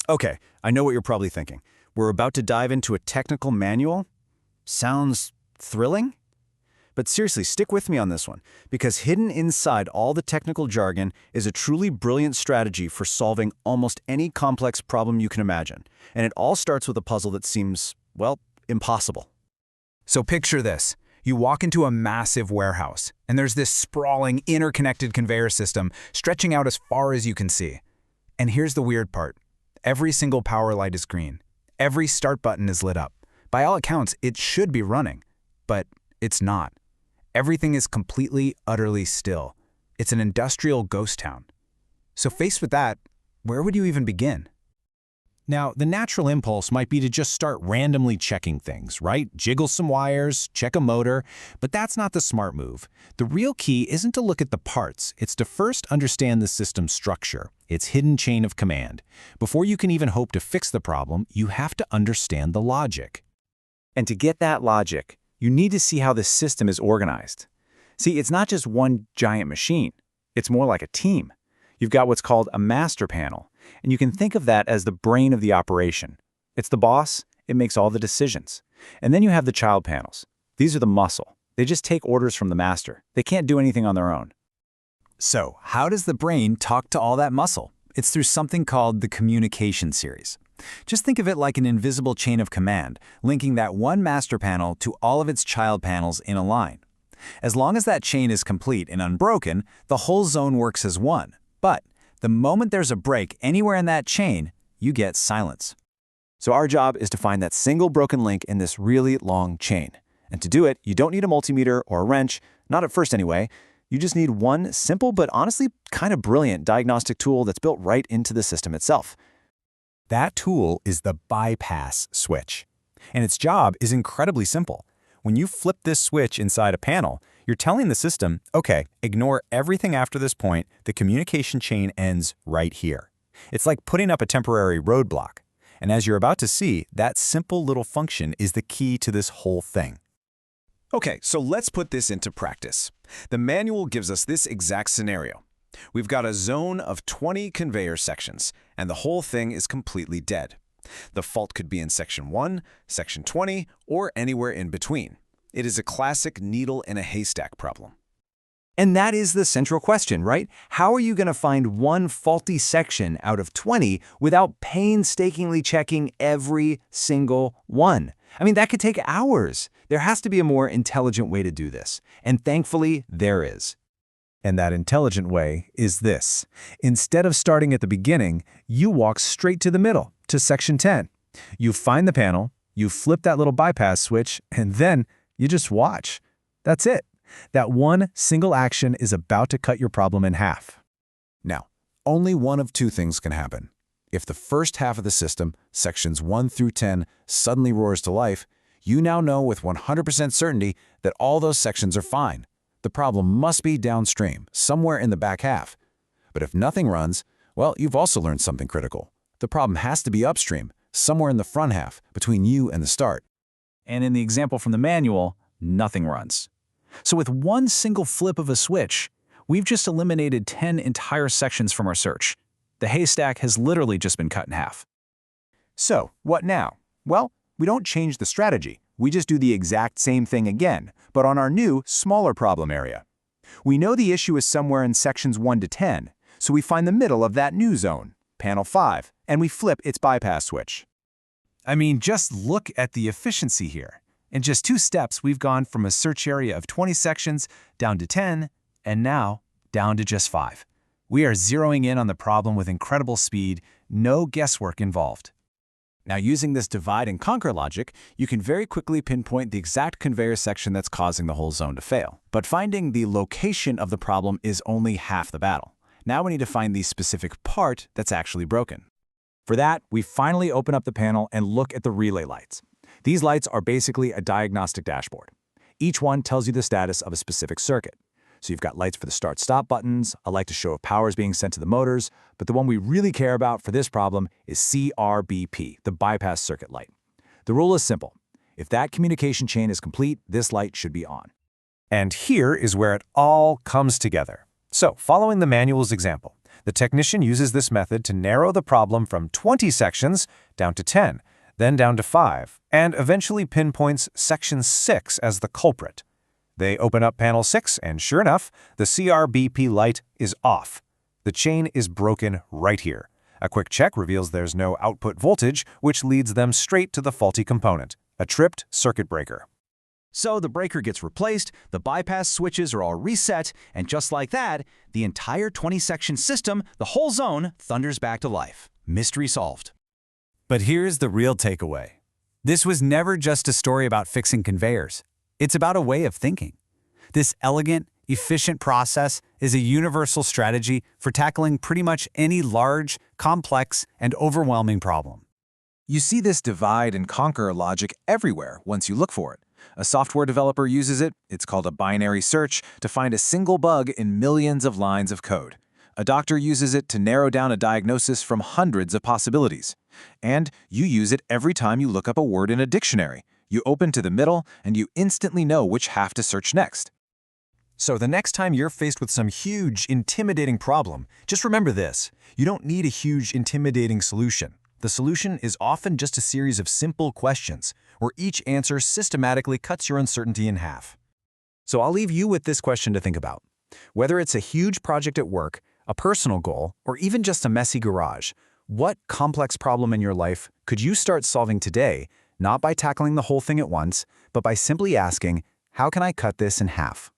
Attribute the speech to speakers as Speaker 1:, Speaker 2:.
Speaker 1: Okay, I know what you're probably thinking. We're about to dive into a technical manual? Sounds thrilling? But seriously, stick with me on this one, because hidden inside all the technical jargon is a truly brilliant strategy for solving almost any complex problem you can imagine. And it all starts with a puzzle that seems, well, impossible.
Speaker 2: So picture this. You walk into a massive warehouse, and there's this sprawling, interconnected conveyor system stretching out as far as you can see. And here's the weird part. Every single power light is green. Every start button is lit up. By all accounts, it should be running, but it's not. Everything is completely, utterly still. It's an industrial ghost town. So faced with that, where would you even begin?
Speaker 3: Now, the natural impulse might be to just start randomly checking things, right? Jiggle some wires, check a motor, but that's not the smart move. The real key isn't to look at the parts, it's to first understand the system's structure, its hidden chain of command. Before you can even hope to fix the problem, you have to understand the logic.
Speaker 4: And to get that logic, you need to see how the system is organized. See, it's not just one giant machine. It's more like a team. You've got what's called a master panel, and you can think of that as the brain of the operation. It's the boss, it makes all the decisions. And then you have the child panels. These are the muscle. They just take orders from the master. They can't do anything on their own.
Speaker 2: So, how does the brain talk to all that muscle? It's through something called the communication series. Just think of it like an invisible chain of command, linking that one master panel to all of its child panels in a line. As long as that chain is complete and unbroken, the whole zone works as one. But the moment there's a break anywhere in that chain, you get silence.
Speaker 4: So our job is to find that single broken link in this really long chain. And to do it, you don't need a multimeter or a wrench, not at first anyway. You just need one simple but honestly kind of brilliant diagnostic tool that's built right into the system itself.
Speaker 2: That tool is the bypass switch. And its job is incredibly simple. When you flip this switch inside a panel, you're telling the system, okay, ignore everything after this point, the communication chain ends right here. It's like putting up a temporary roadblock. And as you're about to see, that simple little function is the key to this whole thing.
Speaker 1: Okay, so let's put this into practice. The manual gives us this exact scenario. We've got a zone of 20 conveyor sections, and the whole thing is completely dead. The fault could be in section 1, section 20, or anywhere in between. It is a classic needle in a haystack problem.
Speaker 4: And that is the central question, right? How are you going to find one faulty section out of 20 without painstakingly checking every single one? I mean, that could take hours. There has to be a more intelligent way to do this. And thankfully, there is.
Speaker 2: And that intelligent way is this. Instead of starting at the beginning, you walk straight to the middle, to section 10. You find the panel, you flip that little bypass switch, and then you just watch. That's it. That one single action is about to cut your problem in half.
Speaker 5: Now, only one of two things can happen. If the first half of the system, sections 1 through 10, suddenly roars to life, you now know with 100% certainty that all those sections are fine. The problem must be downstream, somewhere in the back half. But if nothing runs, well, you've also learned something critical. The problem has to be upstream, somewhere in the front half, between you and the start.
Speaker 4: And in the example from the manual, nothing runs. So with one single flip of a switch, we've just eliminated 10 entire sections from our search. The haystack has literally just been cut in half. So, what now? Well, we don't change the strategy. We just do the exact same thing again, but on our new, smaller problem area. We know the issue is somewhere in sections 1 to 10, so we find the middle of that new zone, panel 5, and we flip its bypass switch.
Speaker 2: I mean, just look at the efficiency here. In just 2 steps, we've gone from a search area of 20 sections down to 10, and now down to just 5. We are zeroing in on the problem with incredible speed, no guesswork involved.
Speaker 4: Now, using this divide and conquer logic, you can very quickly pinpoint the exact conveyor section that's causing the whole zone to fail. But finding the location of the problem is only half the battle. Now we need to find the specific part that's actually broken. For that, we finally open up the panel and look at the relay lights. These lights are basically a diagnostic dashboard. Each one tells you the status of a specific circuit. So you've got lights for the start-stop buttons, a light to show if power is being sent to the motors, but the one we really care about for this problem is CRBP, the bypass circuit light. The rule is simple. If that communication chain is complete, this light should be on.
Speaker 3: And here is where it all comes together. So, following the manual's example, The technician uses this method to narrow the problem from 20 sections down to 10, then down to 5, and eventually pinpoints section 6 as the culprit. They open up panel 6, and sure enough, the CRBP light is off. The chain is broken right here. A quick check reveals there's no output voltage, which leads them straight to the faulty component, a tripped circuit breaker.
Speaker 1: So the breaker gets replaced, the bypass switches are all reset, and just like that, the entire 20-section system, the whole zone, thunders back to life. Mystery solved.
Speaker 2: But here's the real takeaway. This was never just a story about fixing conveyors. It's about a way of thinking. This elegant, efficient process is a universal strategy for tackling pretty much any large, complex, and overwhelming problem.
Speaker 5: You see this divide and conquer logic everywhere once you look for it. A software developer uses it, it's called a binary search, to find a single bug in millions of lines of code. A doctor uses it to narrow down a diagnosis from hundreds of possibilities. And you use it every time you look up a word in a dictionary. You open to the middle, and you instantly know which half to search next.
Speaker 3: So the next time you're faced with some huge, intimidating problem, just remember this. You don't need a huge, intimidating solution. The solution is often just a series of simple questions, where each answer systematically cuts your uncertainty in half. So I'll leave you with this question to think about. Whether it's a huge project at work, a personal goal, or even just a messy garage, what complex problem in your life could you start solving today, not by tackling the whole thing at once, but by simply asking, how can I cut this in half?